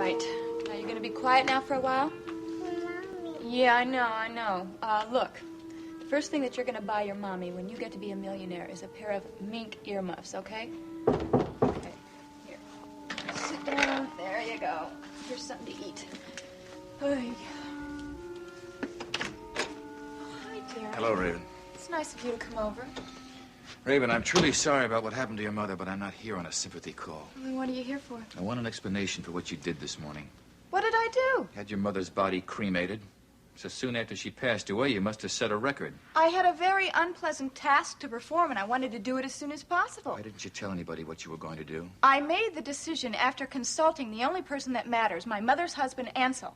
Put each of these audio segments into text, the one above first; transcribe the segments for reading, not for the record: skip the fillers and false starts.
right. Now, you're going to be quiet now for a while? Yeah, I know. Look, the first thing that you're going to buy your mommy when you get to be a millionaire is a pair of mink earmuffs, okay? Okay, here. Sit down. There you go. Here's something to eat. Hi, dear. Hello, Raven. It's nice of you to come over. Raven, I'm truly sorry about what happened to your mother, but I'm not here on a sympathy call. Well, then what are you here for? I want an explanation for what you did this morning. What did I do? Had your mother's body cremated. So soon after she passed away, you must have set a record. I had a very unpleasant task to perform, and I wanted to do it as soon as possible. Why didn't you tell anybody what you were going to do? I made the decision after consulting the only person that matters, my mother's husband, Ansel.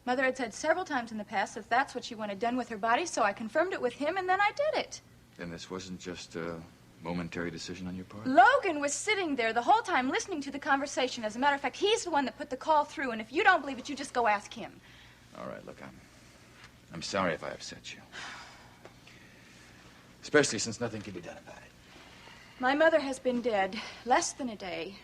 Mother had said several times in the past that that's what she wanted done with her body, so I confirmed it with him, and then I did it. Then this wasn't just a momentary decision on your part? Logan was sitting there the whole time listening to the conversation. As a matter of fact, he's the one that put the call through, and if you don't believe it, you just go ask him. All right, look, I'm sorry if I upset you. Especially since nothing can be done about it. My mother has been dead less than a day.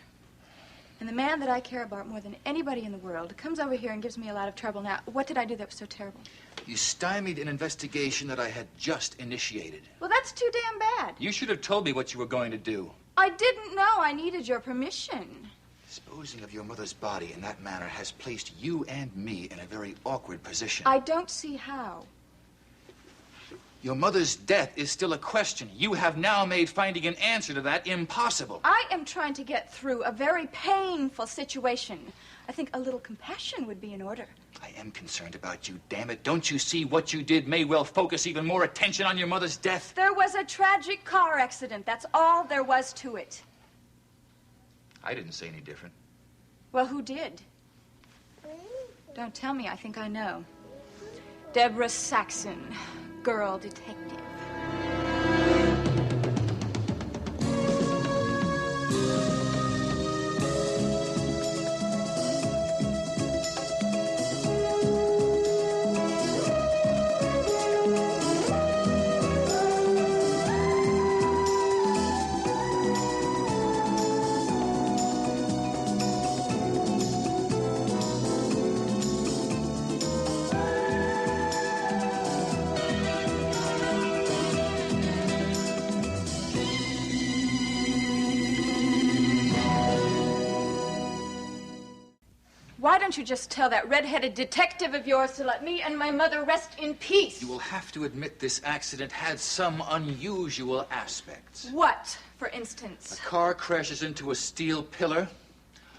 And the man that I care about more than anybody in the world comes over here and gives me a lot of trouble. Now, what did I do that was so terrible? You stymied an investigation that I had just initiated. Well, that's too damn bad. You should have told me what you were going to do. I didn't know I needed your permission. Disposing of your mother's body in that manner has placed you and me in a very awkward position. I don't see how. Your mother's death is still a question. You have now made finding an answer to that impossible. I am trying to get through a very painful situation. I think a little compassion would be in order. I am concerned about you, damn it. Don't you see what you did may well focus even more attention on your mother's death? There was a tragic car accident. That's all there was to it. I didn't say any different. Well, who did? Don't tell me. I think I know. Deborah Saxon, girl detective. Why don't you just tell that red-headed detective of yours to let me and my mother rest in peace? You will have to admit this accident had some unusual aspects. What, for instance? A car crashes into a steel pillar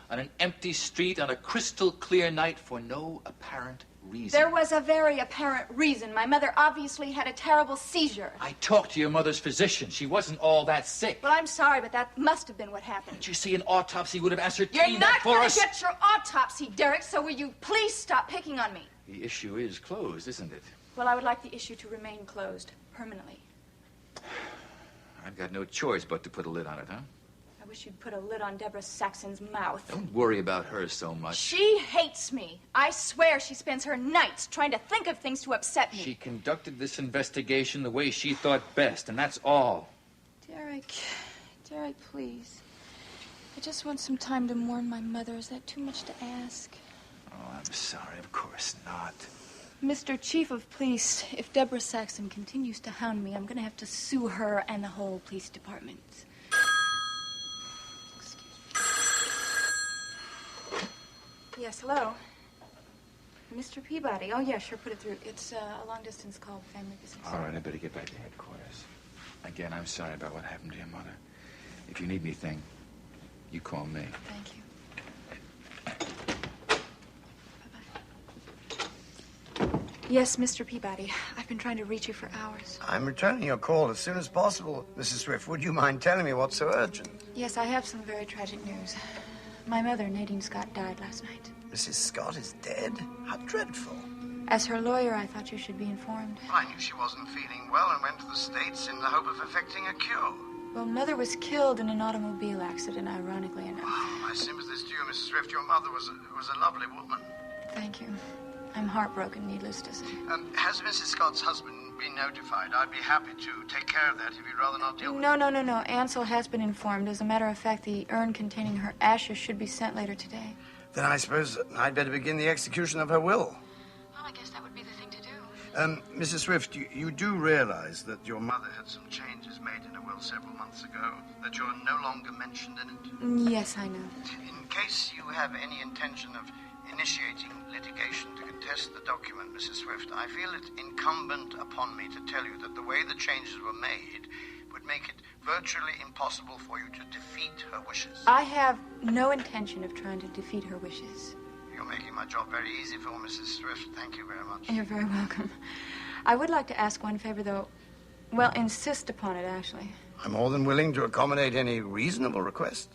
on an empty street on a crystal clear night for no apparent reason. There was a very apparent reason. My mother obviously had a terrible seizure. I talked to your mother's physician. She wasn't all that sick. Well, I'm sorry, but that must have been what happened. Did you see an autopsy would have ascertained You're that for us? You're not going to get your autopsy, Derek, so will you please stop picking on me? The issue is closed, isn't it? Well, I would like the issue to remain closed permanently. I've got no choice but to put a lid on it, huh? I wish you'd put a lid on Deborah Saxon's mouth. Don't worry about her so much. She hates me. I swear she spends her nights trying to think of things to upset me. She conducted this investigation the way she thought best, and that's all. Derek, please. I just want some time to mourn my mother. Is that too much to ask? Oh, I'm sorry. Of course not. Mr. Chief of Police, if Deborah Saxon continues to hound me, I'm going to have to sue her and the whole police department. Yes, hello. Mr. Peabody. Oh, yeah, sure, put it through. It's a long-distance call, family business. All right, I better get back to headquarters. Again, I'm sorry about what happened to your mother. If you need anything, you call me. Thank you. Bye-bye. Yes, Mr. Peabody. I've been trying to reach you for hours. I'm returning your call as soon as possible. Mrs. Swift, would you mind telling me what's so urgent? Yes, I have some very tragic news. My mother, Nadine Scott, died last night. Mrs. Scott is dead? How dreadful. As her lawyer, I thought you should be informed. I knew she wasn't feeling well and went to the States in the hope of effecting a cure. Well, Mother was killed in an automobile accident, ironically enough. Oh, my sympathies to you, Mrs. Swift. Your mother was a lovely woman. Thank you. I'm heartbroken, needless to say. Has Mrs. Scott's husband been notified? I'd be happy to take care of that if you'd rather not deal with it. No. Ansel has been informed. As a matter of fact, the urn containing her ashes should be sent later today. Then I suppose I'd better begin the execution of her will. Well, I guess that would be the thing to do. Mrs. Swift, you do realize that your mother had some changes made in her will several months ago, that you're no longer mentioned in it? Yes, I know. In case you have any intention of initiating litigation to contest the document, Mrs. Swift, I feel it incumbent upon me to tell you that the way the changes were made would make it virtually impossible for you to defeat her wishes. I have no intention of trying to defeat her wishes. You're making my job very easy for Mrs. Swift. Thank you very much. You're very welcome. I would like to ask one favor, though. Well, insist upon it, actually. I'm more than willing to accommodate any reasonable request.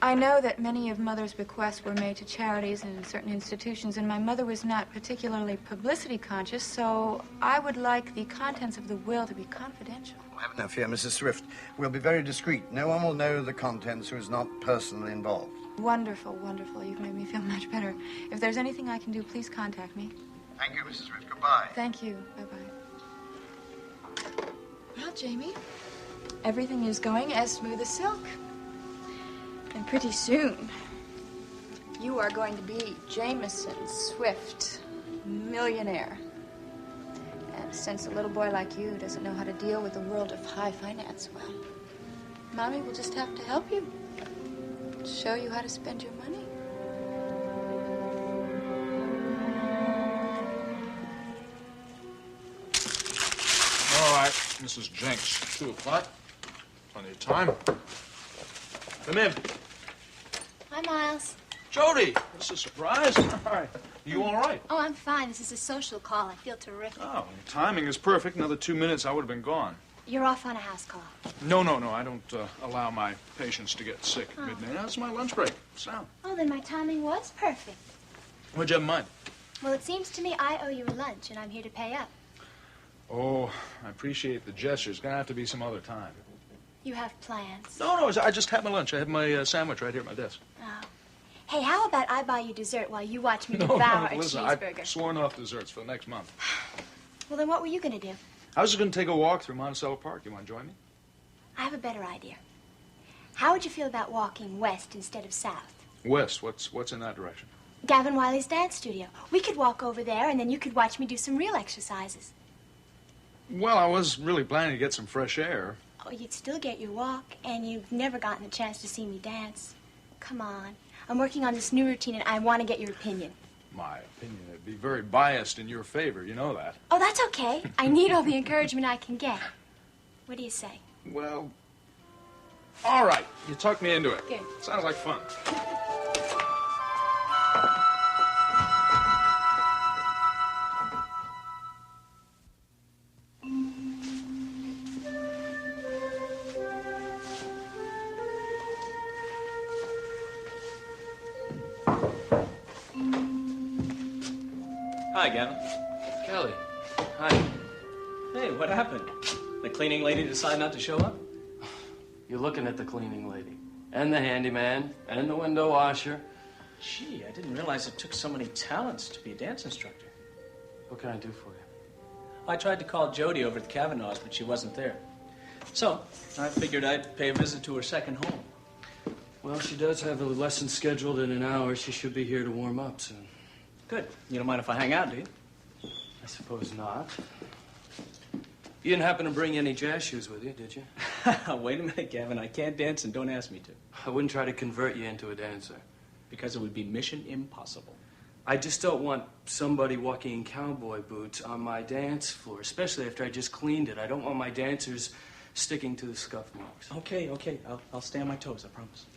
I know that many of Mother's bequests were made to charities and certain institutions, and my mother was not particularly publicity conscious, so I would like the contents of the will to be confidential. Have no fear, Mrs. Swift. We'll be very discreet. No one will know the contents who is not personally involved. Wonderful, wonderful. You've made me feel much better. If there's anything I can do, please contact me. Thank you, Mrs. Swift. Goodbye. Thank you. Bye-bye. Well, Jamie, everything is going as smooth as silk. And pretty soon, you are going to be Jameson Swift, millionaire. And since a little boy like you doesn't know how to deal with the world of high finance, well, Mommy will just have to help you. Show you how to spend your money. All right, Mrs. Jenks, 2 o'clock. Plenty of time. Come in. Hi, Miles. Jody, this is a surprise. Hi. You all right? Oh, I'm fine. This is a social call. I feel terrific. Oh, your timing is perfect. Another 2 minutes, I would have been gone. You're off on a house call. No. I don't allow my patients to get sick at midnight. That's my lunch break. Sound. Oh, then my timing was perfect. What'd you have in mind? Well, it seems to me I owe you a lunch, and I'm here to pay up. Oh, I appreciate the gestures. Gonna have to be some other time. You have plans? No, I just had my lunch. I had my sandwich right here at my desk. Oh. Hey, how about I buy you dessert while you watch me No, devour a listen, cheeseburger? I've sworn off desserts for the next month. Well, then what were you going to do? I was just going to take a walk through Monticello Park. You want to join me? I have a better idea. How would you feel about walking west instead of south? West, what's in that direction? Gavin Wiley's dance studio. We could walk over there, and then you could watch me do some real exercises. Well, I was really planning to get some fresh air. Oh, you'd still get your walk, and you've never gotten the chance to see me dance. Come on. I'm working on this new routine, and I want to get your opinion. My opinion would be very biased in your favor. You know that. Oh, that's okay. I need all the encouragement I can get. What do you say? Well, all right. You talked me into it. Good. Sounds like fun. Hi, Gavin. Kelly, hi. Hey, what happened? The cleaning lady decide not to show up? You're looking at the cleaning lady, and the handyman, and the window washer. Gee, I didn't realize it took so many talents to be a dance instructor. What can I do for you? I tried to call Jody over at the Kavanaugh's, but she wasn't there. So, I figured I'd pay a visit to her second home. Well, she does have a lesson scheduled in an hour. She should be here to warm up soon. Good. You don't mind if I hang out, do you? I suppose not. You didn't happen to bring any jazz shoes with you, did you? Wait a minute, Gavin. I can't dance and don't ask me to. I wouldn't try to convert you into a dancer. Because it would be mission impossible. I just don't want somebody walking in cowboy boots on my dance floor, especially after I just cleaned it. I don't want my dancers sticking to the scuff marks. Okay. I'll stay on my toes, I promise.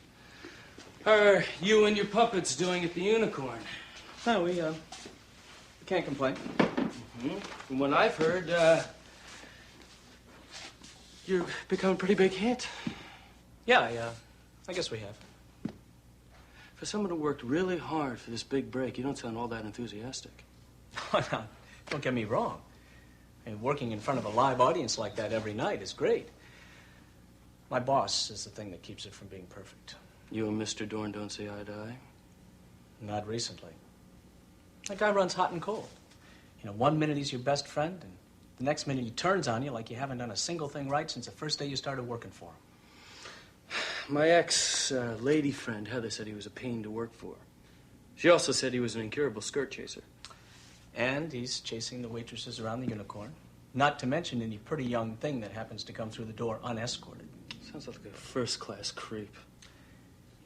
How are you and your puppets doing at the Unicorn? No, we can't complain. Mm-hmm. From what I've heard, you're becoming a pretty big hit. Yeah, I guess we have. For someone who worked really hard for this big break, you don't sound all that enthusiastic. Now, don't get me wrong. I mean, working in front of a live audience like that every night is great. My boss is the thing that keeps it from being perfect. You and Mr. Dorn don't see eye to eye? Not recently. That guy runs hot and cold. You know, 1 minute he's your best friend, and the next minute he turns on you like you haven't done a single thing right since the first day you started working for him. My ex-lady friend, Heather, said he was a pain to work for. She also said he was an incurable skirt chaser. And he's chasing the waitresses around the Unicorn. Not to mention any pretty young thing that happens to come through the door unescorted. Sounds like a first-class creep.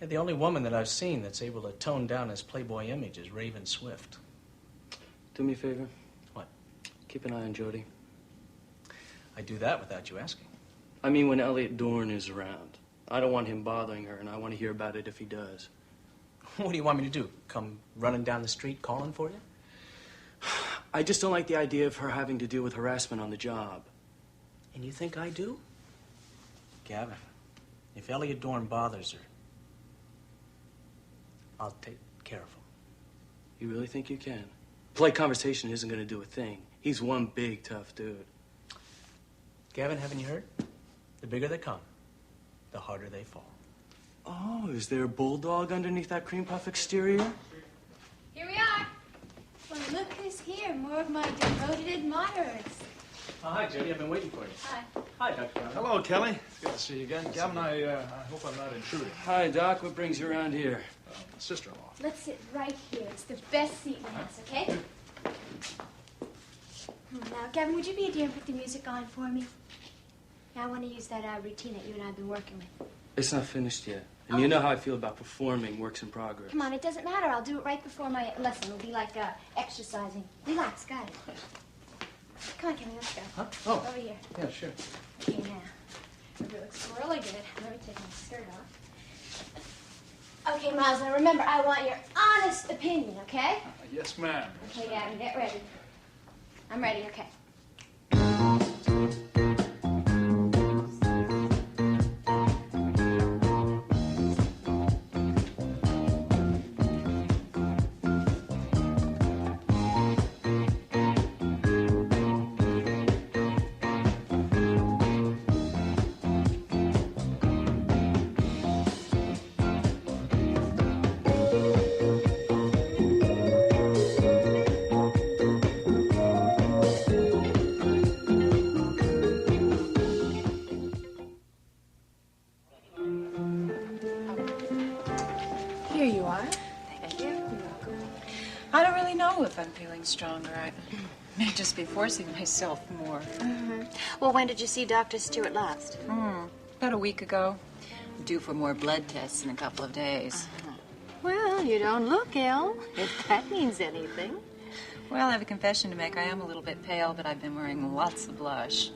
Yeah, the only woman that I've seen that's able to tone down his Playboy image is Raven Swift. Do me a favor. What? Keep an eye on Jody. I do that without you asking. I mean, when Elliot Dorn is around. I don't want him bothering her, and I want to hear about it if he does. What do you want me to do? Come running down the street calling for you? I just don't like the idea of her having to deal with harassment on the job. And you think I do? Gavin, if Elliot Dorn bothers her, I'll take care of him. You really think you can? Polite conversation isn't going to do a thing. He's one big, tough dude. Gavin, haven't you heard? The bigger they come, the harder they fall. Oh, is there a bulldog underneath that cream puff exterior? Here we are. Well, look who's here. More of my devoted admirers. Oh, hi, Jody. I've been waiting for you. Hi. Hi, Dr. Brown. Hello, Kelly. It's good to see you again. Gavin, I hope I'm not intruding. Hi, Doc. What brings you around here? Sister-in-law. Let's sit right here. It's the best seat in the house, okay? Now, Gavin, would you be a dear and put the music on for me? Now, I want to use that routine that you and I have been working with. It's not finished yet. And you know how I feel about performing works in progress. Come on, it doesn't matter. I'll do it right before my lesson. It'll be like exercising. Relax, got it. Come on, Kenny, let's go. Huh? Oh. Over here. Yeah, sure. Okay, now. It looks really good. Let me take my skirt off. Okay, Miles, now remember, I want your honest opinion, okay? Yes, ma'am. Okay, Gavin, get ready. I'm ready, okay. If I'm feeling stronger, I may just be forcing myself more. Well, when did you see Dr. Stewart last? About a week ago. Due for more blood tests in a couple of days. Well, you don't look ill, if that means anything. Well, I have a confession to make. I am a little bit pale, but I've been wearing lots of blush.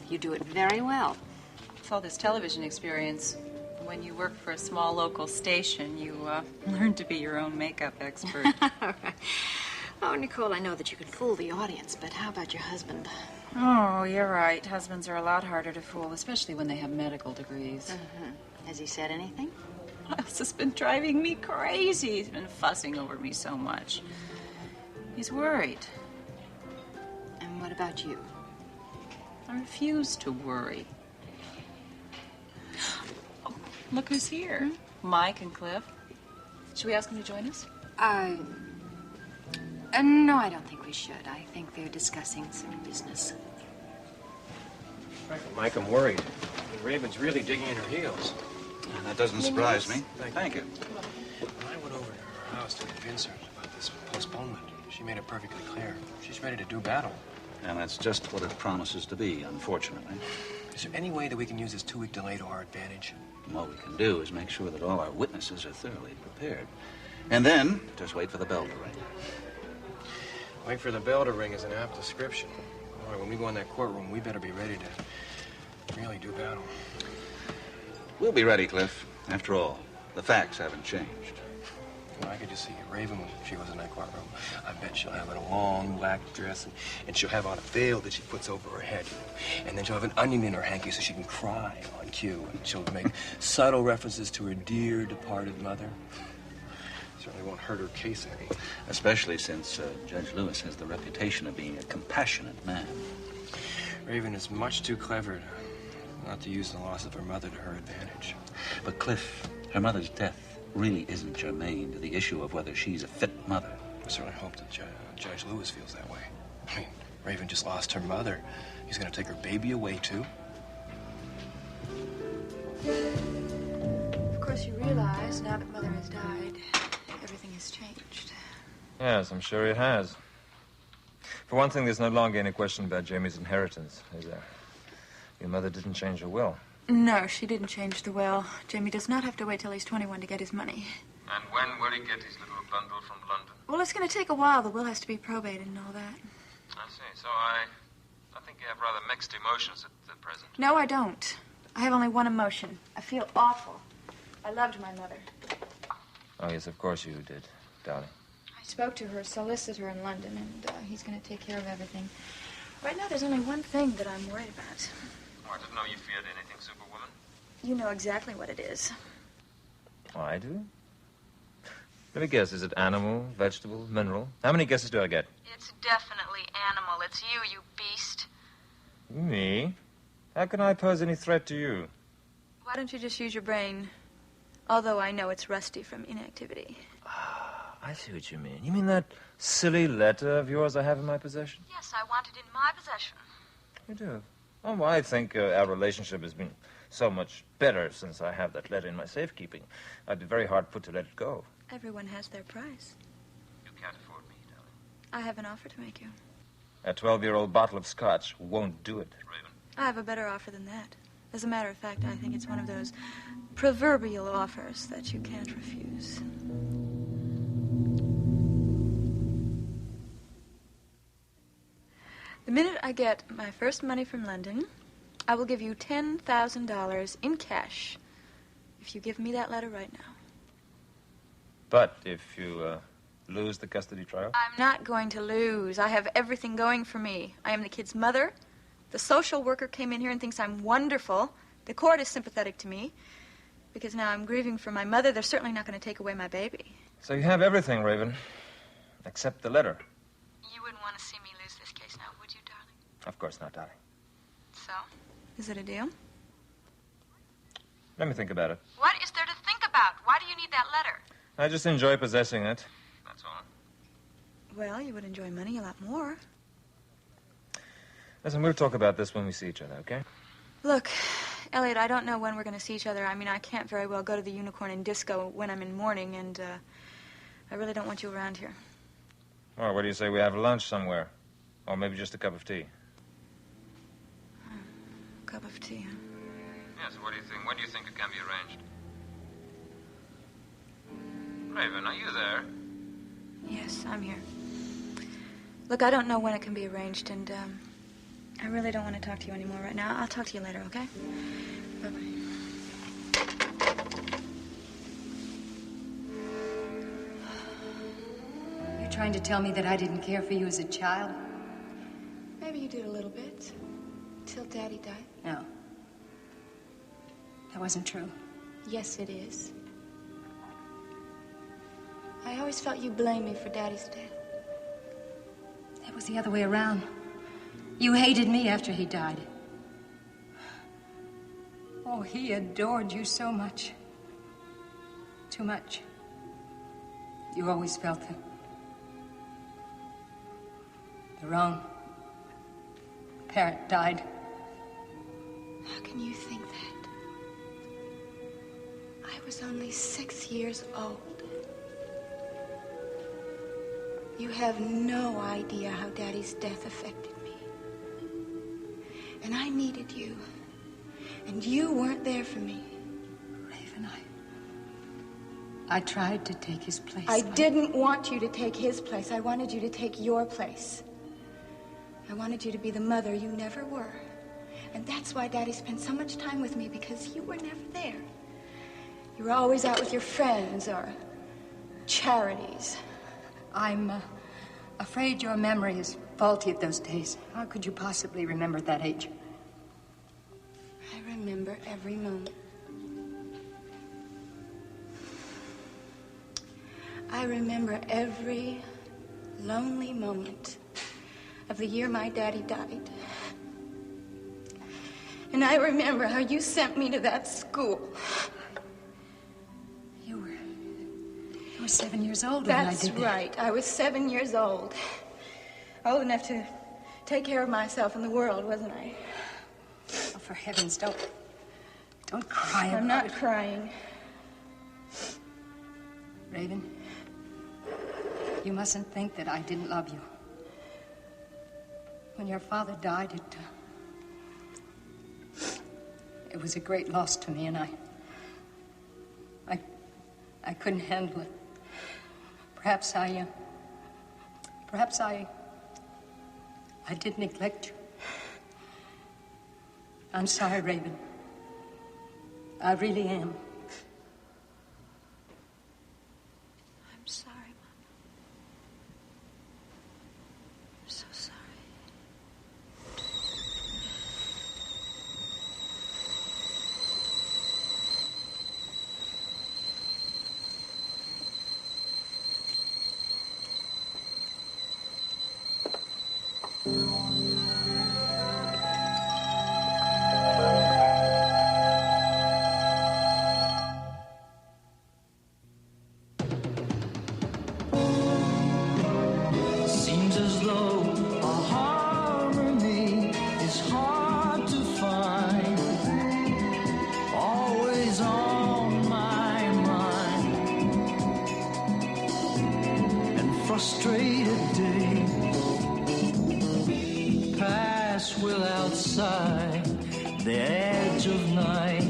You do it very well. With all this television experience, when you work for a small local station, you learn to be your own makeup expert. All right. Oh, Nicole, I know that you can fool the audience, but how about your husband? Oh, you're right. Husbands are a lot harder to fool, especially when they have medical degrees. Has he said anything? Miles has been driving me crazy. He's been fussing over me so much. He's worried. And what about you? I refuse to worry. Oh, look who's here. Mike and Cliff. Should we ask them to join us? No, I don't think we should. I think they're discussing some business. Frankly, Mike, I'm worried. Raven's really digging in her heels. That doesn't surprise me. Thank you. When I went over to her house to convince her about this postponement, she made it perfectly clear. She's ready to do battle. And that's just what it promises to be, unfortunately. Is there any way that we can use this 2-week delay to our advantage? And what we can do is make sure that all our witnesses are thoroughly prepared. And then, just wait for the bell to ring. Wait for the bell to ring is an apt description. All right, when we go in that courtroom, we better be ready to really do battle. We'll be ready, Cliff. After all, the facts haven't changed. Well, I could just see Raven when she goes in that courtroom. I bet she'll have on a long black dress, and she'll have on a veil that she puts over her head. And then she'll have an onion in her hanky so she can cry on cue. And she'll make subtle references to her dear departed mother. Certainly won't hurt her case any. Especially since Judge Lewis has the reputation of being a compassionate man. Raven is much too clever not to use the loss of her mother to her advantage. But Cliff, her mother's death really isn't germane to the issue of whether she's a fit mother. I certainly hope that Judge Lewis feels that way. I mean, Raven just lost her mother. He's going to take her baby away, too. Of course, you realize now that Mother has died, everything has changed. Yes, I'm sure it has. For one thing, there's no longer any question about Jamie's inheritance, is there? Your mother didn't change her will. No, she didn't change the will. Jamie does not have to wait till he's 21 to get his money. And when will he get his little bundle from London? Well, it's going to take a while. The will has to be probated and all that. I see. So I think you have rather mixed emotions at present. No, I don't. I have only one emotion. I feel awful. I loved my mother. Oh, yes, of course you did, darling. I spoke to her solicitor in London, and he's going to take care of everything. Right now, there's only one thing that I'm worried about. Oh, I didn't know you feared anything, Superwoman. You know exactly what it is. Oh, I do? Let me guess. Is it animal, vegetable, mineral? How many guesses do I get? It's definitely animal. It's you beast. Me? How can I pose any threat to you? Why don't you just use your brain? Although I know it's rusty from inactivity. Ah, I see what you mean. You mean that silly letter of yours I have in my possession? Yes, I want it in my possession. You do? Oh, well, I think our relationship has been so much better since I have that letter in my safekeeping. I'd be very hard put to let it go. Everyone has their price. You can't afford me, darling. I have an offer to make you. A 12-year-old bottle of scotch won't do it, Raven. I have a better offer than that. As a matter of fact, I think it's one of those proverbial offers that you can't refuse. The minute I get my first money from London, I will give you $10,000 in cash if you give me that letter right now. But if you lose the custody trial? I'm not going to lose. I have everything going for me. I am the kid's mother. The social worker came in here and thinks I'm wonderful. The court is sympathetic to me. Because now I'm grieving for my mother, they're certainly not going to take away my baby. So you have everything, Raven, except the letter. You wouldn't want to see me lose this case now, would you, darling? Of course not, darling. So? Is it a deal? Let me think about it. What is there to think about? Why do you need that letter? I just enjoy possessing it. That's all. Well, you would enjoy money a lot more. Listen, we'll talk about this when we see each other, okay? Look, Elliot, I don't know when we're going to see each other. I mean, I can't very well go to the Unicorn and Disco when I'm in mourning, and I really don't want you around here. Well, what do you say we have lunch somewhere? Or maybe just a cup of tea? Cup of tea, huh? Yes, what do you think? When do you think it can be arranged? Raven, are you there? Yes, I'm here. Look, I don't know when it can be arranged, and I really don't want to talk to you anymore right now. I'll talk to you later, okay? Bye-bye. You're trying to tell me that I didn't care for you as a child? Maybe you did a little bit. Till Daddy died. No. That wasn't true. Yes, it is. I always felt you blamed me for Daddy's death. It was the other way around. You hated me after he died. Oh, he adored you so much. Too much. You always felt the wrong parent died. How can you think that? I was only 6 years old. You have no idea how Daddy's death affected me. And I needed you. And you weren't there for me. Raven, I tried to take his place. I didn't want you to take his place. I wanted you to take your place. I wanted you to be the mother you never were. And that's why Daddy spent so much time with me, because you were never there. You were always out with your friends or charities. I'm afraid your memory is faulty of those days. How could you possibly remember at that age? I remember every moment. I remember every lonely moment of the year my daddy died. And I remember how you sent me to that school. You were 7 years old when I did that. That's right. I was 7 years old. Old enough to take care of myself in the world, wasn't I? Oh, for heavens, don't cry about it. I'm not crying. Raven, You mustn't think that I didn't love you. When your father died, it was a great loss to me, and I couldn't handle it. Perhaps I did neglect you. I'm sorry, Raven. I really am. I'm sorry, Mama. I'm so sorry. Seems as though a harmony is hard to find. Always on my mind. And frustrated days pass without sight. The edge of night